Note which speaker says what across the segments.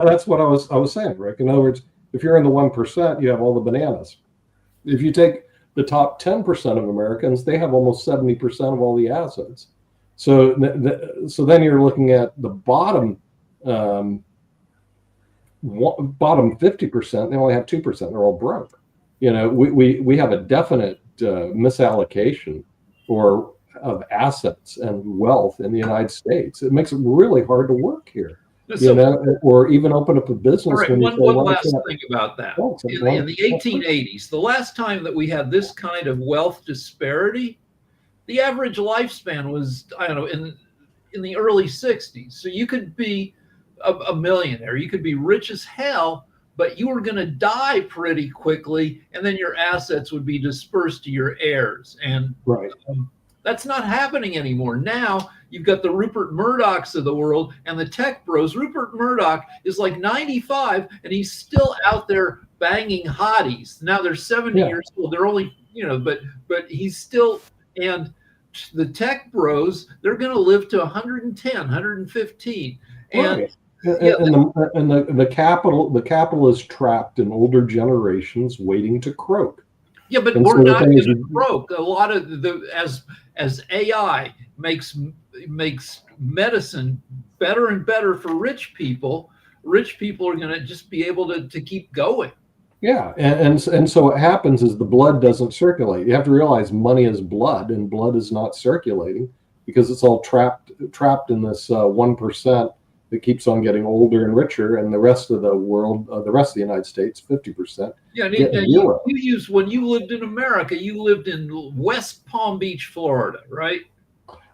Speaker 1: That's what I was saying, Rick. In other words, if you're in the 1%, you have all the bananas. If you take the top 10% of Americans, they have almost 70% of all the assets. So, so then you're looking at the um, bottom 50%. They only have 2%. They're all broke. We have a definite misallocation or of assets and wealth in the United States. It makes it really hard to work here,
Speaker 2: So,
Speaker 1: or even open up a
Speaker 2: all
Speaker 1: business
Speaker 2: right,
Speaker 1: when you say,
Speaker 2: one
Speaker 1: well, I
Speaker 2: last
Speaker 1: can't.
Speaker 2: thing about that.
Speaker 1: Well,
Speaker 2: In the 1880s, the last time that we had this kind of wealth disparity, the average lifespan was, I don't know, in the early 60s. So you could be a millionaire, you could be rich as hell, but you were going to die pretty quickly, and then your assets would be dispersed to your heirs. And
Speaker 1: right.
Speaker 2: that's not happening anymore. Now you've got the Rupert Murdochs of the world and the tech bros. Rupert Murdoch is like 95 and he's still out there banging hotties. Now they're 70
Speaker 1: Yeah.
Speaker 2: years old. They're only, but he's still, and the tech bros, they're going to live to 110, 115. And
Speaker 1: Right.
Speaker 2: yeah,
Speaker 1: The capital is trapped in older generations waiting to croak.
Speaker 2: yeah, but
Speaker 1: And
Speaker 2: we're
Speaker 1: so the
Speaker 2: not
Speaker 1: thing
Speaker 2: going
Speaker 1: is,
Speaker 2: to broke. A lot of the as AI makes medicine better and better for rich people are going to just be able to keep going.
Speaker 1: yeah, and so what happens is the blood doesn't circulate. You have to realize money is blood, and blood is not circulating because it's all trapped in this 1% that keeps on getting older and richer, and the rest of the world, the rest of the United States, 50%
Speaker 2: Yeah, and
Speaker 1: get
Speaker 2: you
Speaker 1: zero.
Speaker 2: use when you lived in America, you lived in West Palm Beach, Florida, right?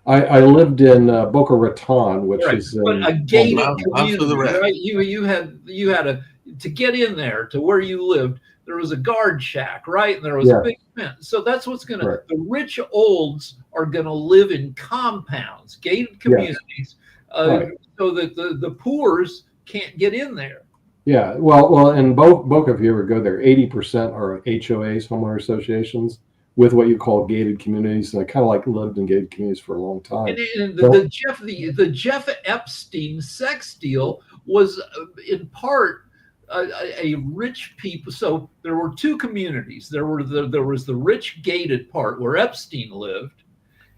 Speaker 1: I lived in Boca Raton, which
Speaker 2: Right,
Speaker 1: is
Speaker 2: but
Speaker 1: in
Speaker 2: a
Speaker 1: Palm
Speaker 2: gated
Speaker 1: Beach
Speaker 3: I'm
Speaker 1: County.
Speaker 3: for the
Speaker 2: community,
Speaker 3: rest.
Speaker 2: right? You had to get in there to where you lived. There was a guard shack, right? And there was a
Speaker 1: Yeah,
Speaker 2: big fence. So that's what's gonna
Speaker 1: right.
Speaker 2: the rich olds are gonna live in compounds, gated
Speaker 1: Yes,
Speaker 2: communities, uh,
Speaker 1: right.
Speaker 2: so that the poors can't get in there.
Speaker 1: Yeah, in Boca, if you ever go there, 80% are HOAs, homeowner associations, with what you call gated communities. And I kind of like lived in gated communities for a long
Speaker 2: And,
Speaker 1: time.
Speaker 2: and the,
Speaker 1: So,
Speaker 2: the Jeff Epstein sex deal was in part a rich people. So there were two communities. There was the rich gated part where Epstein lived,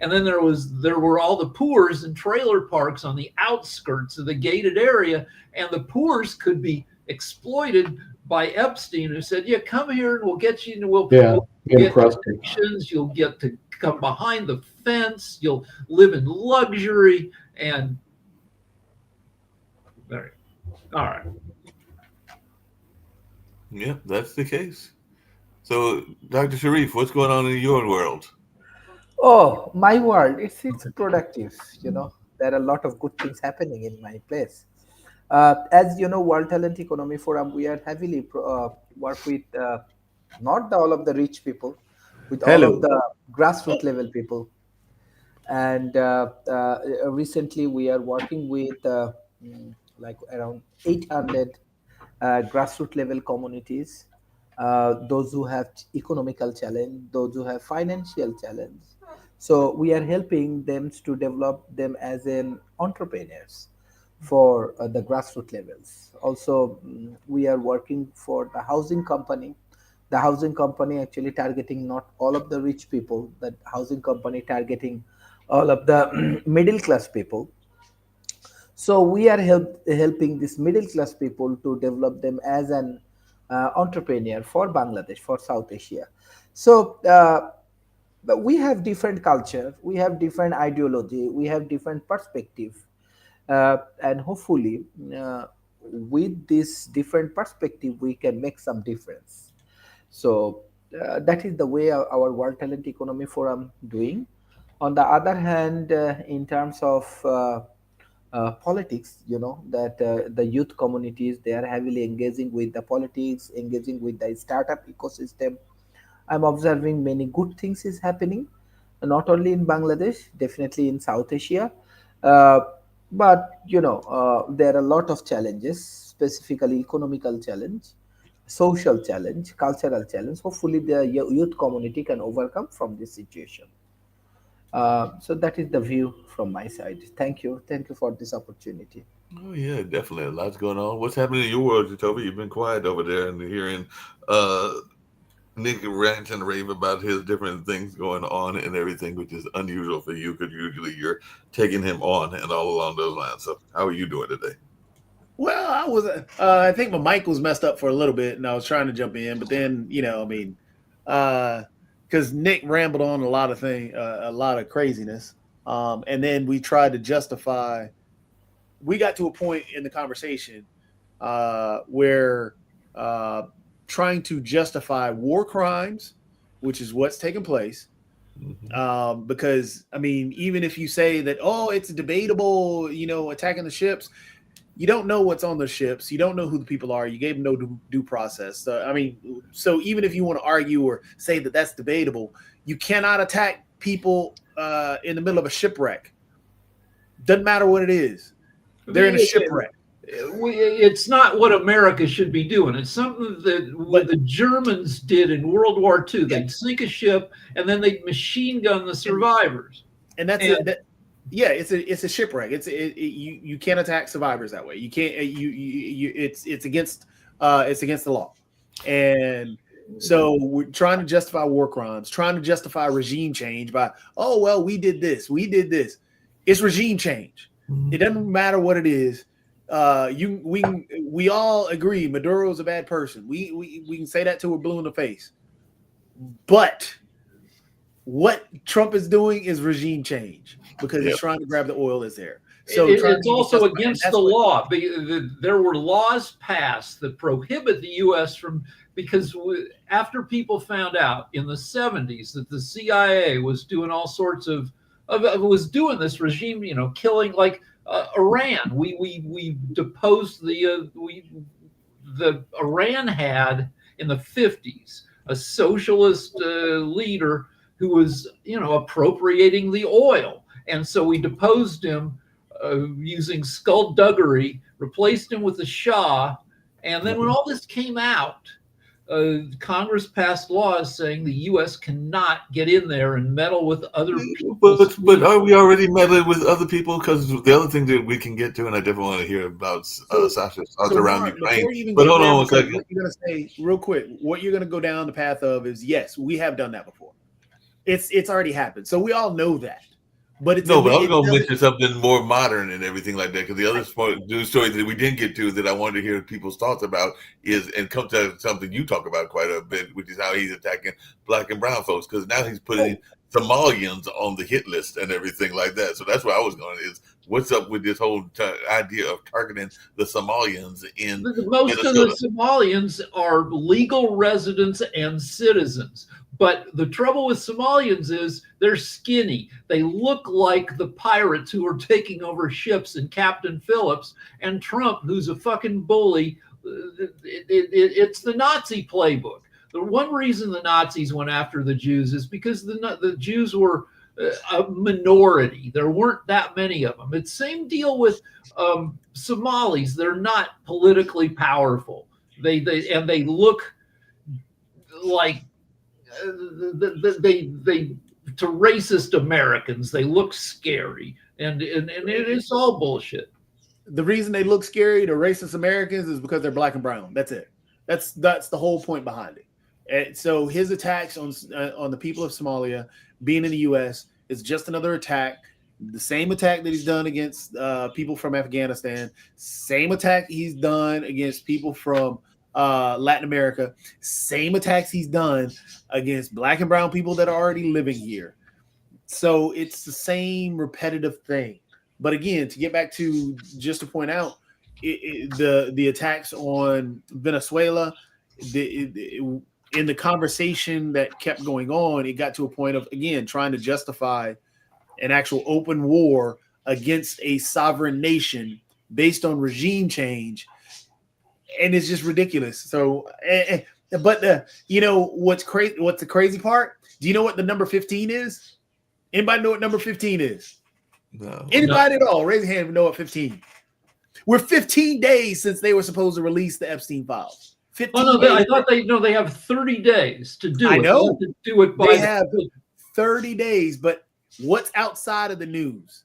Speaker 2: and then there were all the poors and trailer parks on the outskirts of the gated area, and the poors could be exploited by Epstein, who said, "Yeah, come here and we'll get you, and
Speaker 1: yeah,
Speaker 2: we'll
Speaker 1: in
Speaker 2: get
Speaker 1: Preston.
Speaker 2: connections. You'll get to come behind the fence. You'll live in luxury." And there, all right.
Speaker 3: Yeah, that's the case. So, Dr. Sharif, what's going on in your world?
Speaker 4: Oh, my world, it's productive. There are a lot of good things happening in my place. As you know, World Talent Economy Forum, we are heavily work with not all of the rich people, with all of
Speaker 5: Hello.
Speaker 4: the grassroots level people. And recently, we are working with like around 800 grassroots level communities, those who have economical challenge, those who have financial challenge. So we are helping them to develop them as an entrepreneurs for the grassroots levels. Also, we are working for the housing company. The housing company actually targeting not all of the rich people. The housing company targeting all of the middle class people. So we are helping these middle class people to develop them as an entrepreneur for Bangladesh, for South Asia. So but we have different culture, we have different ideology, we have different perspective, and hopefully with this different perspective we can make some difference. So that is the way our World Talent Economy Forum doing. On the other hand, in terms of politics, that the youth communities, they are heavily engaging with the politics, engaging with the startup ecosystem. I'm observing many good things is happening, not only in Bangladesh, definitely in South Asia. Uh, but there are a lot of challenges, specifically economical challenge, social challenge, cultural challenge. Hopefully, the youth community can overcome from this situation. So that is the view from my side. Thank you for this opportunity.
Speaker 3: Oh yeah, definitely. A lot's going on. What's happening in your world, Jacoby? You've been quiet over there and hearing uh Nick rant and rave about his different things going on and everything, which is unusual for you because usually you're taking him on and all along those lines. So how are you doing today?
Speaker 5: Well, I was. I think my mic was messed up for a little bit, and I was trying to jump in, but then because Nick rambled on a lot of a lot of craziness, and then we tried to justify. We got to a point in the conversation where trying to justify war crimes, which is what's taking place. Because I mean, even if you say that, oh, it's debatable, attacking the ships, you don't know what's on the ships. You don't know who the people are. You gave them no due process. So even if you want to argue or say that that's debatable, you cannot attack people in the middle of a shipwreck. Doesn't matter what it is. They're in a shipwreck.
Speaker 2: It's not what America should be doing. It's something that what the Germans did in World War II. They'd sink a ship and then they'd machine gun the survivors.
Speaker 5: And that's it. Yeah, it's a shipwreck. You can't attack survivors that way. You can't. It's against the law. And so we're trying to justify war crimes, trying to justify regime change by, oh well, we did this. It's regime change. It doesn't matter what it is. We all agree Maduro's a bad person. We can say that till we're blue in the face. But what Trump is doing is regime change because he's trying to grab the oil that's there. So
Speaker 2: it's also against the law. There were laws passed that prohibit the U.S. from, because after people found out in the 70s that the CIA was doing all sorts of was doing this regime, killing like Iran. We deposed the Iran had in the 50s a socialist leader who was, appropriating the oil. And so we deposed him using skullduggery, replaced him with the Shah. And then when all this came out, Congress passed laws saying the U.S. cannot get in there and meddle with other people.
Speaker 3: But are we already meddling with other people? Because the other thing that we can get to, and I definitely want to hear about Sasha's thoughts around Ukraine. But hold on one second.
Speaker 5: What you're going to say real quick, what you're going to go down the path of is, yes, we have done that before. It's already happened. So we all know that. But
Speaker 3: I was going to mention something more modern and everything like that, because the other news story that we didn't get to that I wanted to hear people's thoughts about is, and come to something you talk about quite a bit, which is how he's attacking black and brown folks, because now he's putting Somalians on the hit list and everything like that. So that's where I was going, is what's up with this whole idea of targeting the Somalians in
Speaker 2: most Minnesota? Of the Somalians are legal residents and citizens. But the trouble with Somalians is they're skinny. They look like the pirates who are taking over ships and Captain Phillips, and Trump, who's a fucking bully. It's the Nazi playbook. The one reason the Nazis went after the Jews is because the Jews were a minority. There weren't that many of them. It's the same deal with Somalis. They're not politically powerful. They look like they to racist Americans, they look scary, and it is all bullshit.
Speaker 5: The reason they look scary to racist Americans is because they're black and brown. That's it. That's the whole point behind it. And so his attacks on the people of Somalia being in the U.S. is just another attack. The same attack that he's done against people from Afghanistan. Same attack he's done against people from Latin America. Same attacks he's done against black and brown people that are already living here. So it's the same repetitive thing. But again, to get back to just to point out the attacks on Venezuela, in the conversation that kept going on, it got to a point of, again, trying to justify an actual open war against a sovereign nation based on regime change. And it's just ridiculous. So, what's crazy? What's the crazy part? Do you know what the number 15 is? Anybody know what number 15 is?
Speaker 3: No.
Speaker 5: Anybody at all? Raise your hand if you know what 15. We're 15 days since they were supposed to release the Epstein files. 15 days.
Speaker 2: I thought they have 30 days to do it.
Speaker 5: I know.
Speaker 2: To do it by
Speaker 5: they have 30 days, but what's outside of the news?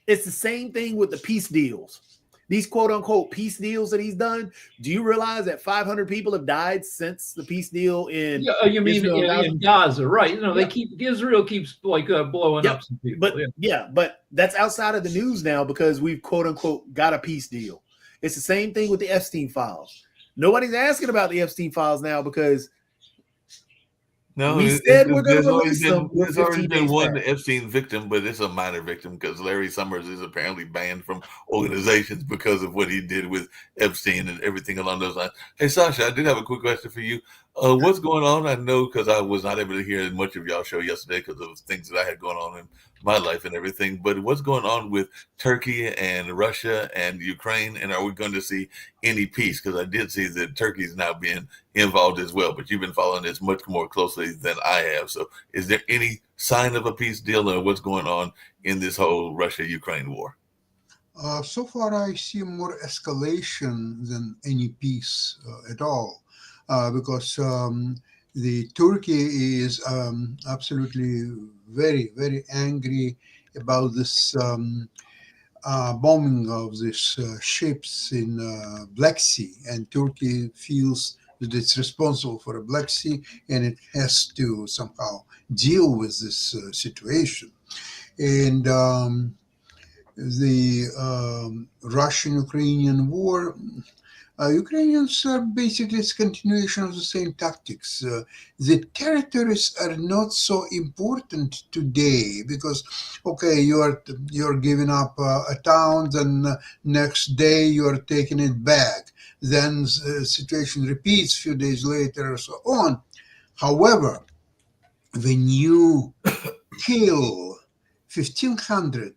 Speaker 5: It's the same thing with the peace deals. these quote unquote peace deals that he's done. Do you realize that 500 people have died since the peace deal in
Speaker 2: Yeah, you mean
Speaker 5: Israel and Gaza?
Speaker 2: in Gaza, right? You know,
Speaker 5: Yeah.
Speaker 2: they keep Israel keeps like blowing
Speaker 5: Yep.
Speaker 2: up some people.
Speaker 5: But but that's outside of the news now because we've quote unquote got a peace deal. It's the same thing with the Epstein files. Nobody's asking about the Epstein files now because
Speaker 3: No,
Speaker 5: we said we're going
Speaker 3: there's
Speaker 5: to
Speaker 3: already
Speaker 5: release them.
Speaker 3: there's already been one
Speaker 5: back.
Speaker 3: Epstein victim, but it's a minor victim because Larry Summers is apparently banned from organizations because of what he did with Epstein and everything along those lines. Hey, Sasha, I did have a quick question for you. What's going on? I know because I was not able to hear much of y'all show yesterday because of things that I had going on in my life and everything. But what's going on with Turkey and Russia and Ukraine? And are we going to see any peace? Because I did see that Turkey is now being involved as well, but you've been following this much more closely than I have. So is there any sign of a peace deal or what's going on in this whole Russia-Ukraine war?
Speaker 6: So far, I see more escalation than any peace at all, because the Turkey is absolutely very, very angry about this bombing of these ships in Black Sea, and Turkey feels that it's responsible for the Black Sea, and it has to somehow deal with this situation. And the Russian-Ukrainian war, Ukrainians are basically it's continuation of the same tactics. The territories are not so important today because, okay, you're giving up a town, then next day you're taking it back. Then the situation repeats a few days later, and so on. However, when you kill 1,500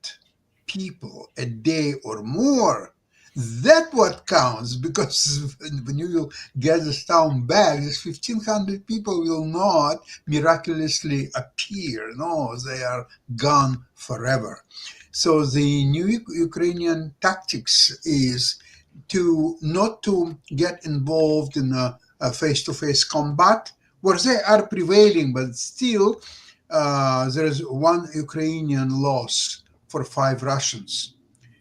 Speaker 6: people a day or more, that's what counts, because when you will get this town back, these 1,500 people will not miraculously appear. No, they are gone forever. So the new Ukrainian tactics is to not to get involved in a face-to-face combat, where they are prevailing, but still there is one Ukrainian loss for 5 Russians,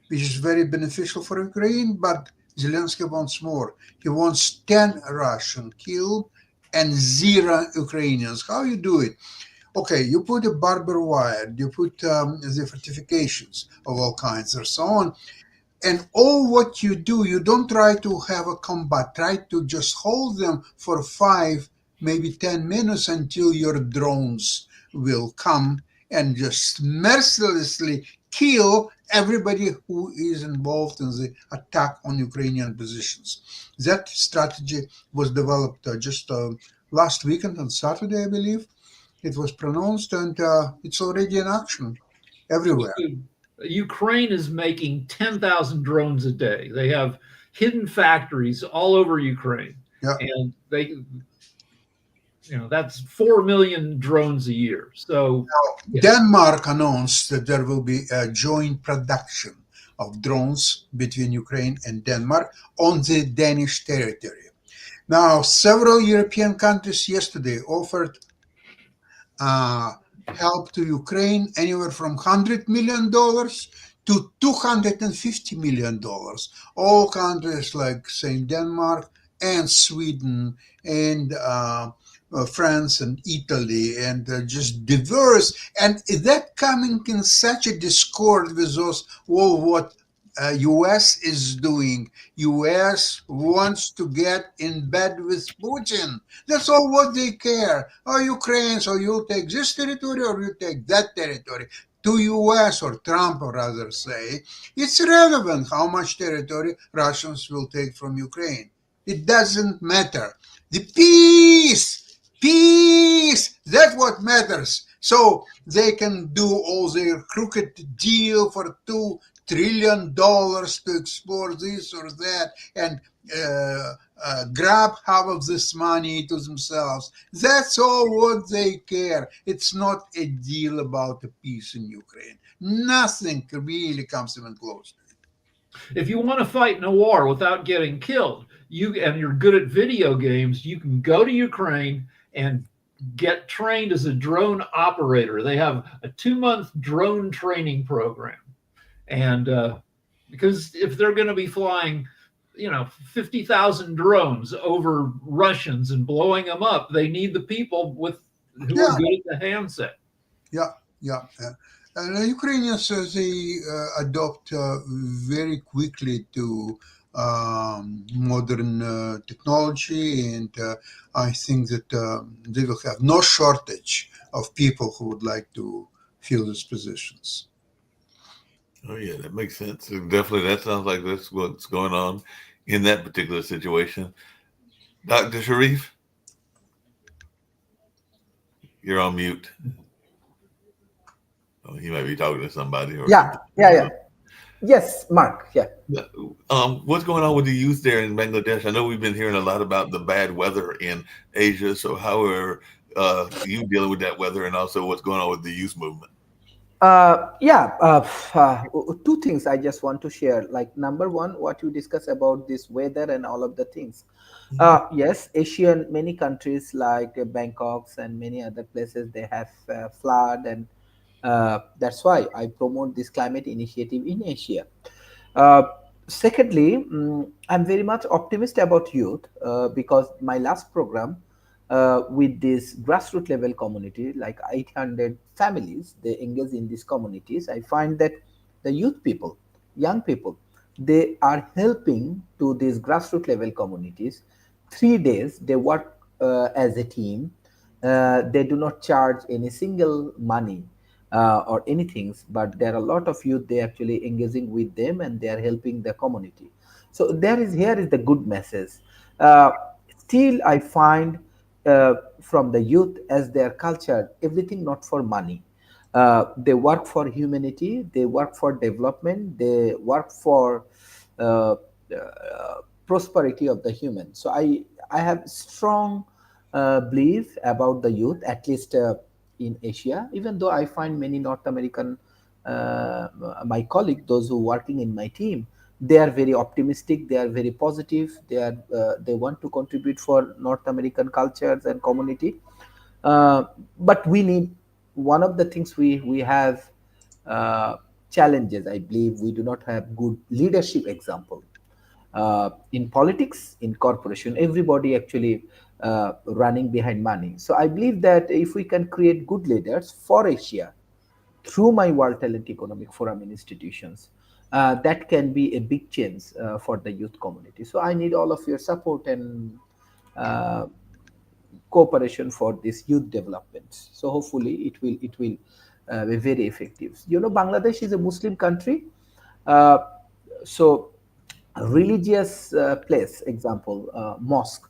Speaker 6: which is very beneficial for Ukraine, but Zelensky wants more. He wants 10 Russians killed and 0 Ukrainians. How you do it? Okay, you put a barbed wire, you put the fortifications of all kinds and so on, and all what you do, you don't try to have a combat, try to just hold them for 5, maybe 10 minutes until your drones will come and just mercilessly kill everybody who is involved in the attack on Ukrainian positions. That strategy was developed just last weekend on Saturday, I believe. It was pronounced, and it's already in action everywhere.
Speaker 2: Ukraine is making 10,000 drones a day. They have hidden factories all over Ukraine.
Speaker 6: Yeah.
Speaker 2: And they, that's 4 million drones a year. So
Speaker 6: now, Denmark announced that there will be a joint production of drones between Ukraine and Denmark on the Danish territory. Now, several European countries yesterday offered help to Ukraine anywhere from $100 million to $250 million. All countries like, say, Denmark and Sweden and France and Italy, and just diverse. And that coming in such a discord with those, well, what U.S. is doing. U.S. wants to get in bed with Putin. That's all what they care. Oh, Ukraine, so you take this territory or you take that territory. To U.S. or Trump, or rather say, it's irrelevant how much territory Russians will take from Ukraine. It doesn't matter. The peace, that's what matters. So they can do all their crooked deal for $2 trillion to explore this or that and grab half of this money to themselves. That's all what they care. It's not a deal about the peace in Ukraine. Nothing really comes even close.
Speaker 2: If you want to fight in a war without getting killed, and you're good at video games, you can go to Ukraine and get trained as a drone operator. They have a 2-month drone training program. And because if they're going to be flying, 50,000 drones over Russians and blowing them up, they need the people who
Speaker 6: Yeah,
Speaker 2: are good at the handset.
Speaker 6: yeah, yeah. And the Ukrainians, they adopt very quickly to modern technology, and I think that they will have no shortage of people who would like to fill these positions.
Speaker 3: Oh yeah, that makes sense. Definitely, that sounds like that's what's going on in that particular situation. Dr. Sharif, you're on mute. Oh, he might be talking to somebody or
Speaker 4: Yeah,
Speaker 3: something.
Speaker 4: yeah, yeah. Yes, Mark. Yeah.
Speaker 3: What's going on with the youth there in Bangladesh? I know we've been hearing a lot about the bad weather in Asia. So how are you dealing with that weather, and also what's going on with the youth movement?
Speaker 4: Yeah, two things I just want to share. Like, number one, what you discuss about this weather and all of the things. Yes, Asian, many countries like Bangkok and many other places, they have flood, and that's why I promote this climate initiative in Asia. Uh, Secondly, I'm very much optimistic about youth because my last program with this grassroots level community, like 800 families, they engage in these communities. I find that the youth people, young people, they are helping to these grassroots level communities. 3 days they work as a team. They do not charge any single money or anything, but there are a lot of youth, they actually engaging with them and they are helping the community. So here is the good message. uh, Still I find from the youth as their culture, everything not for money. They work for humanity, they work for development, they work for uh, prosperity of the human. So I have strong belief about the youth, at least in Asia. Even though I find many North American, my colleague, those who working in my team, they are very optimistic, they are very positive, they want to contribute for North American cultures and community. uh, but we need, one of the things we have uh, challenges, I believe we do not have good leadership example in politics, in corporation, everybody actually running behind money. So I believe that if we can create good leaders for Asia through my World Talent Economic Forum institutions, that can be a big change for the youth community. So I need all of your support and uh, cooperation for this youth development. So hopefully it will be very effective. Bangladesh is a Muslim country, uh, so a religious place, example, mosque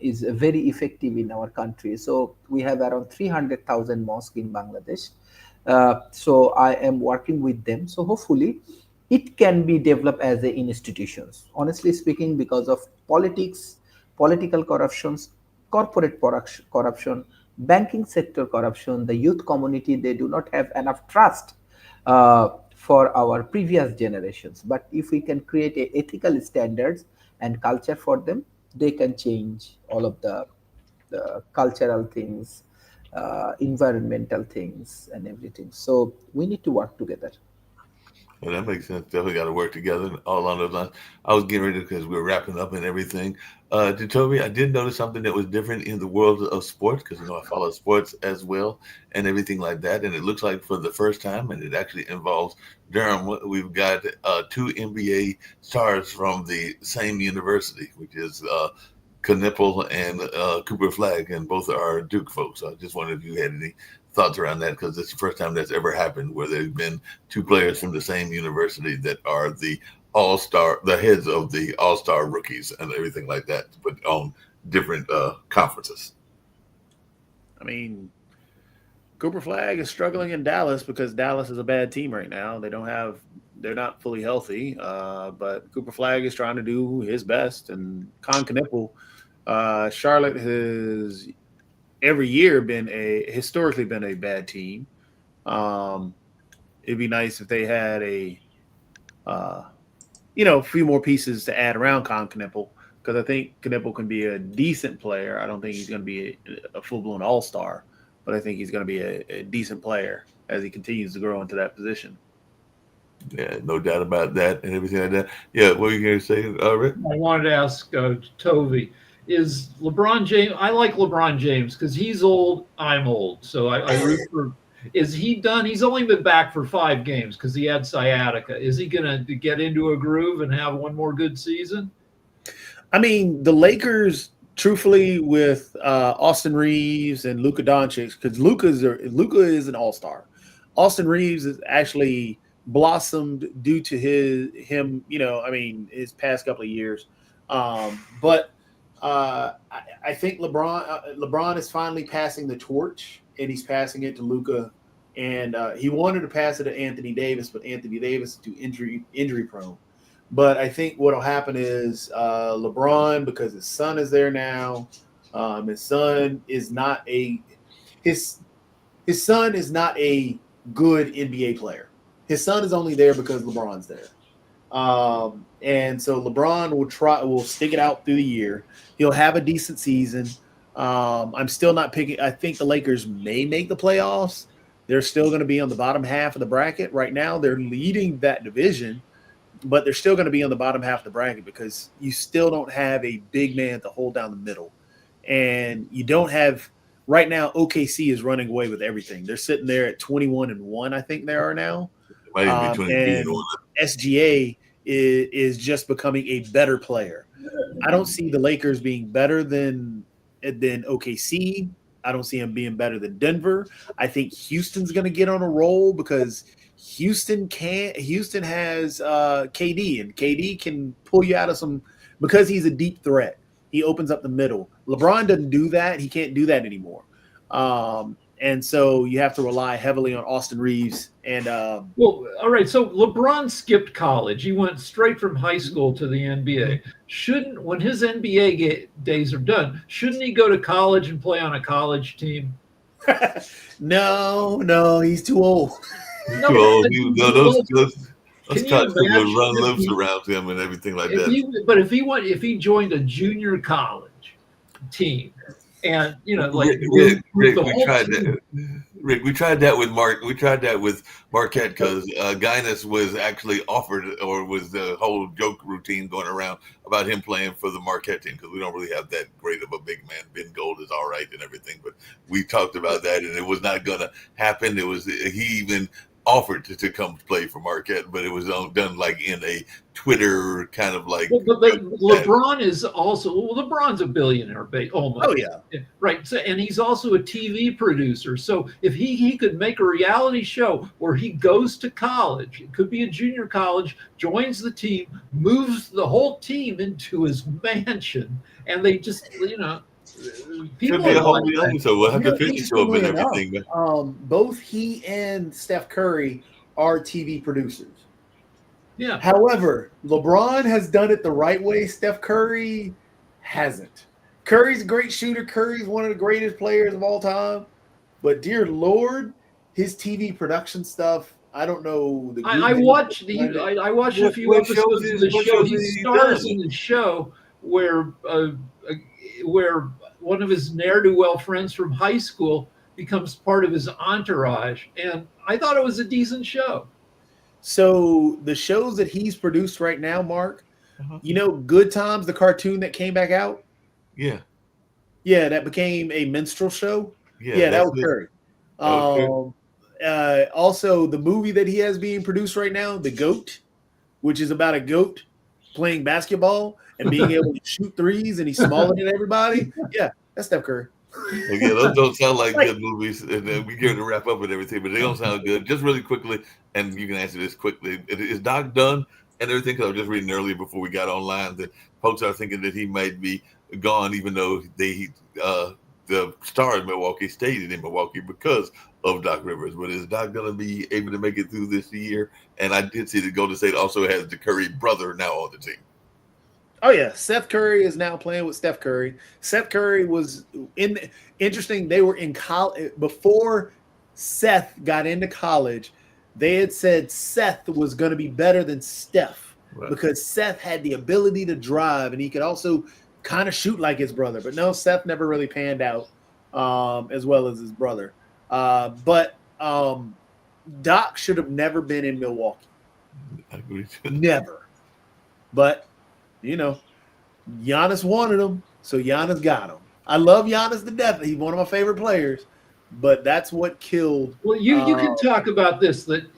Speaker 4: is very effective in our country. So we have around 300,000 mosques in Bangladesh. So I am working with them. So hopefully it can be developed as a institutions. Honestly speaking, because of politics, political corruptions, corruption, banking sector corruption, the youth community, they do not have enough trust for our previous generations. But if we can create a ethical standards and culture for them, they can change all of the cultural things, environmental things, and everything. So we need to work together.
Speaker 3: Well, that makes sense. Definitely got to work together and all on those lines. I was getting ready because we're wrapping up and everything. Jacoby, I did notice something that was different in the world of sports because I follow sports as well and everything like that. And it looks like for the first time, and it actually involves Durham, we've got two NBA stars from the same university, which is Knipple and Cooper Flag, and both are Duke folks. So I just wondered if you had any thoughts around that because it's the first time that's ever happened where there's been two players from the same university that are the the heads of the all-star rookies and everything like that, but on different conferences.
Speaker 5: I mean, Cooper Flag is struggling in Dallas because Dallas is a bad team right now. They're not fully healthy. But Cooper Flag is trying to do his best. And Con Knipple, Charlotte has every year historically been a bad team. It'd be nice if they had a few more pieces to add around Con Knipple because I think Knipple can be a decent player. I don't think he's going to be a full-blown all-star, but I think he's going to be a decent player as he continues to grow into that position.
Speaker 3: Yeah, no doubt about that and everything like that. Yeah, what were you going to say, Rick?
Speaker 2: I wanted to ask Toby, is LeBron James? I like LeBron James because he's old. I'm old, so I root for. Is he done? He's only been back for 5 games because he had sciatica. Is he going to get into a groove and have one more good season?
Speaker 5: I mean, the Lakers, truthfully, with Austin Reeves and Luka Doncic, because Luka is an all-star. Austin Reeves has actually blossomed due to him. His past couple of years. But I think LeBron is finally passing the torch, and he's passing it to Luka. And he wanted to pass it to Anthony Davis, but Anthony Davis is too injury prone. But I think what will happen is LeBron, because his son is there now. His son is not a good NBA player. His son is only there because LeBron's there. And so LeBron will stick it out through the year. He'll have a decent season. I'm still not picking. I think the Lakers may make the playoffs. They're still going to be on the bottom half of the bracket. Right now, they're leading that division, but they're still going to be on the bottom half of the bracket because you still don't have a big man to hold down the middle. And you don't have – right now, OKC is running away with everything. They're sitting there at 21-1, I think they are now.
Speaker 3: Might even be 22
Speaker 5: and SGA is just becoming a better player. I don't see the Lakers being better than OKC. I don't see him being better than Denver. I think Houston's going to get on a roll because Houston has KD, and KD can pull you out of some because he's a deep threat. He opens up the middle. LeBron doesn't do that. He can't do that anymore. And so you have to rely heavily on Austin Reeves. And
Speaker 2: well, all right. So LeBron skipped college. He went straight from high school to the NBA. When his NBA days are done, shouldn't he go to college and play on a college team?
Speaker 5: No, he's too old.
Speaker 3: Those guys would run lips around him and everything like that.
Speaker 2: But if he joined a junior college team, and
Speaker 3: Rick, we tried that with Mark. We tried that with Marquette because Guinness was actually offered, or was the whole joke routine going around about him playing for the Marquette team because we don't really have that great of a big man. Ben Gold is all right and everything, but we talked about that and it was not going to happen. He even offered to come play for Marquette, but it was done like in a Twitter kind of like.
Speaker 2: But LeBron is also LeBron's a billionaire, almost.
Speaker 5: Oh yeah,
Speaker 2: right. So, and he's also a TV producer. So if he could make a reality show where he goes to college, it could be a junior college, joins the team, moves the whole team into his mansion, and they just people
Speaker 3: could be a whole other, so we'll have to finish show and everything.
Speaker 5: Both he and Steph Curry are TV producers.
Speaker 2: Yeah.
Speaker 5: However, LeBron has done it the right way. Steph Curry hasn't. Curry's a great shooter. Curry's one of the greatest players of all time. But dear Lord, his TV production stuff, I don't know.
Speaker 2: I watched a few episodes of the show. He stars in the show where one of his ne'er-do-well friends from high school becomes part of his entourage. And I thought it was a decent show.
Speaker 5: So the shows that he's produced right now, Mark, Good Times, the cartoon that came back out?
Speaker 3: Yeah.
Speaker 5: Yeah, that became a minstrel show.
Speaker 3: Yeah,
Speaker 5: that was Curry. Also, the movie that he has being produced right now, The GOAT, which is about a goat playing basketball and being able to shoot threes, and he's smaller than everybody. Yeah, that's Steph Curry.
Speaker 3: Yeah, those don't sound like good movies, and we get to wrap up and everything, but they don't sound good. Just really quickly, and you can answer this quickly. Is Doc done and everything? Because I was just reading earlier before we got online that folks are thinking that he might be gone, even though the Stars Milwaukee stayed in Milwaukee because of Doc Rivers. But is Doc going to be able to make it through this year? And I did see that Golden State also has the Curry brother now on the team.
Speaker 5: Oh, yeah. Seth Curry is now playing with Steph Curry. Seth Curry was interesting. They were in college. Before Seth got into college, they had said Seth was going to be better than Steph because Seth had the ability to drive and he could also kind of shoot like his brother. But no, Seth never really panned out as well as his brother. But Doc should have never been in Milwaukee.
Speaker 3: I agree.
Speaker 5: Never. But, you know, Giannis wanted him, so Giannis got him. I love Giannis to death. He's one of my favorite players, but that's what killed.
Speaker 2: Well, you can talk about this, that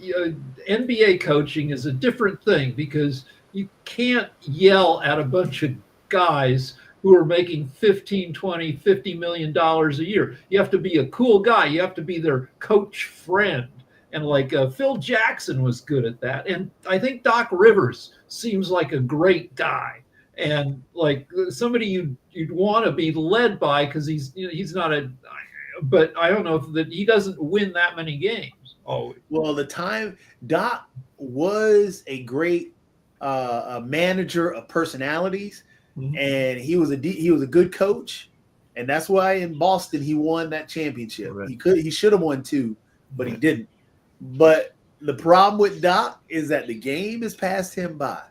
Speaker 2: NBA coaching is a different thing because you can't yell at a bunch of guys who are making 15, 20, $50 million a year. You have to be a cool guy. You have to be their coach friend. And like Phil Jackson was good at that. And I think Doc Rivers seems like a great guy. And like somebody you'd want to be led by because he's not but I don't know that he doesn't win that many games always.
Speaker 5: Well, the time Doc was a great manager of personalities, and he was a good coach, and that's why in Boston he won that championship.
Speaker 2: Right.
Speaker 5: He should have won 2, but he didn't. But the problem with Doc is that the game has passed him by,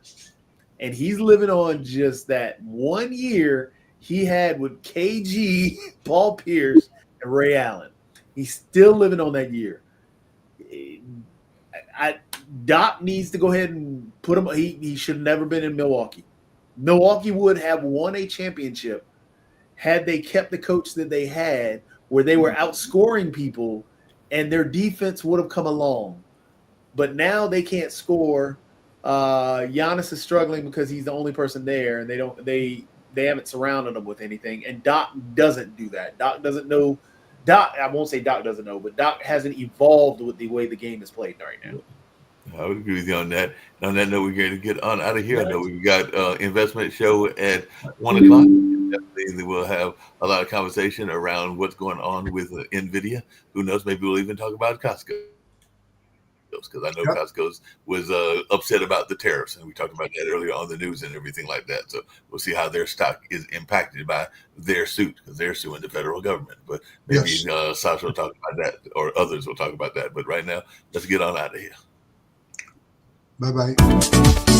Speaker 5: and he's living on just that 1 year he had with KG, Paul Pierce, and Ray Allen. He's still living on that year. Doc needs to go ahead and put him. He should have never been in Milwaukee. Milwaukee would have won a championship had they kept the coach that they had, where they were outscoring people, and their defense would have come along. But now they can't score. Giannis is struggling because he's the only person there, and they haven't surrounded him with anything. And Doc doesn't do that. Doc doesn't know. I won't say Doc doesn't know, but Doc hasn't evolved with the way the game is played right now.
Speaker 3: I would agree with you on that. And on that note, we're going to get on out of here. I know we've got investment show at 1 o'clock. Definitely we'll have a lot of conversation around what's going on with NVIDIA. Who knows? Maybe we'll even talk about Costco. Because I know Costco's was upset about the tariffs, and we talked about that earlier on the news and everything like that. So we'll see how their stock is impacted by their suit, because they're suing the federal government. But maybe Sasha will talk about that, or others will talk about that. But right now, let's get on out of here.
Speaker 6: Bye-bye.